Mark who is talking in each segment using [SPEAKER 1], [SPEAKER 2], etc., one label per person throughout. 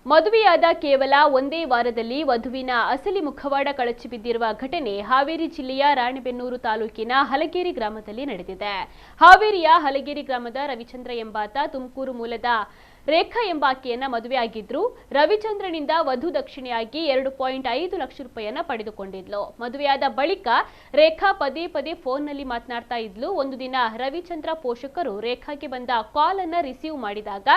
[SPEAKER 1] ಮದುವೆಯಾದ ಕೇವಲ ಒಂದೇ ವಾರದಲ್ಲಿ ವಧುವಿನ ಅಸಲಿ ಮುಖವಾಡ ಕಳಚಿ ಬಿದ್ದಿರುವ ಘಟನೆ ಹಾವೇರಿ ಜಿಲ್ಲೆಯ ರಾಣೆಬೆನ್ನೂರು ತಾಲೂಕಿನ ಹಲಗೇರಿ ಗ್ರಾಮದಲ್ಲಿ ನಡೆದಿದೆ. ಹಾವೇರಿಯ ಹಲಗೇರಿ ಗ್ರಾಮದ ರವಿಚಂದ್ರ ಎಂಬಾತ ತುಮಕೂರು ಮೂಲದ ರೇಖಾ ಎಂಬಾಕೆಯನ್ನ ಮದುವೆಯಾಗಿದ್ರು. ರವಿಚಂದ್ರನಿಂದ ವಧು ದಕ್ಷಿಣೆಯಾಗಿ 2.5 ಲಕ್ಷ ರೂಪಾಯಿಯನ್ನ ಪಡೆದುಕೊಂಡಿದ್ಲು. ಮದುವೆಯಾದ ಬಳಿಕ ರೇಖಾ ಪದೇ ಪದೇ ಫೋನ್ನಲ್ಲಿ ಮಾತನಾಡ್ತಾ ಇದ್ಲು. ಒಂದು ದಿನ ರವಿಚಂದ್ರ ಪೋಷಕರು ರೇಖಾಗೆ ಬಂದ ಕಾಲ್ ಅನ್ನ ರಿಸೀವ್ ಮಾಡಿದಾಗ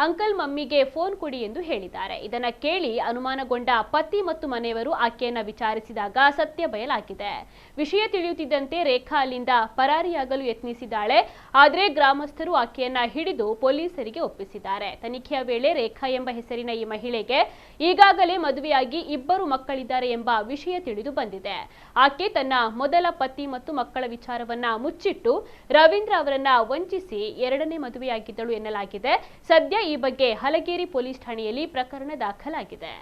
[SPEAKER 1] ಅಂಕಲ್ ಮಮ್ಮಿಗೆ ಫೋನ್ ಕೊಡಿ ಎಂದು ಹೇಳಿದ್ದಾರೆ. ಇದನ್ನ ಕೇಳಿ ಅನುಮಾನಗೊಂಡ ಪತಿ ಮತ್ತು ಮನೆಯವರು ಆಕೆಯನ್ನ ವಿಚಾರಿಸಿದಾಗ ಸತ್ಯ ಬಯಲಾಗಿದೆ. ವಿಷಯ ತಿಳಿಯುತ್ತಿದ್ದಂತೆ ರೇಖಾ ಅಲ್ಲಿಂದ ಪರಾರಿಯಾಗಲು ಯತ್ನಿಸಿದ್ದಾಳೆ. ಆದರೆ ಗ್ರಾಮಸ್ಥರು ಆಕೆಯನ್ನ ಹಿಡಿದು ಪೊಲೀಸರಿಗೆ ಒಪ್ಪಿಸಿದ್ದಾರೆ. ತನಿಖೆಯ ವೇಳೆ ರೇಖಾ ಎಂಬ ಹೆಸರಿನ ಈ ಮಹಿಳೆಗೆ ಈಗಾಗಲೇ ಮದುವೆಯಾಗಿ 2 ಮಕ್ಕಳಿದ್ದಾರೆ ಎಂಬ ವಿಷಯ ತಿಳಿದು ಬಂದಿದೆ. ಆಕೆ ತನ್ನ ಮೊದಲ ಪತಿ ಮತ್ತು ಮಕ್ಕಳ ವಿಚಾರವನ್ನ ಮುಚ್ಚಿಟ್ಟು ರವೀಂದ್ರ ಅವರನ್ನ ವಂಚಿಸಿ ಎರಡನೇ ಮದುವೆಯಾಗಿದ್ದಳು ಎನ್ನಲಾಗಿದೆ. ಸದ್ಯ ಈ ಬಗ್ಗೆ ಹಲಗೇರಿ ಪೊಲೀಸ್ ಠಾಣೆಯಲ್ಲಿ ಪ್ರಕರಣ ದಾಖಲಾಗಿದೆ.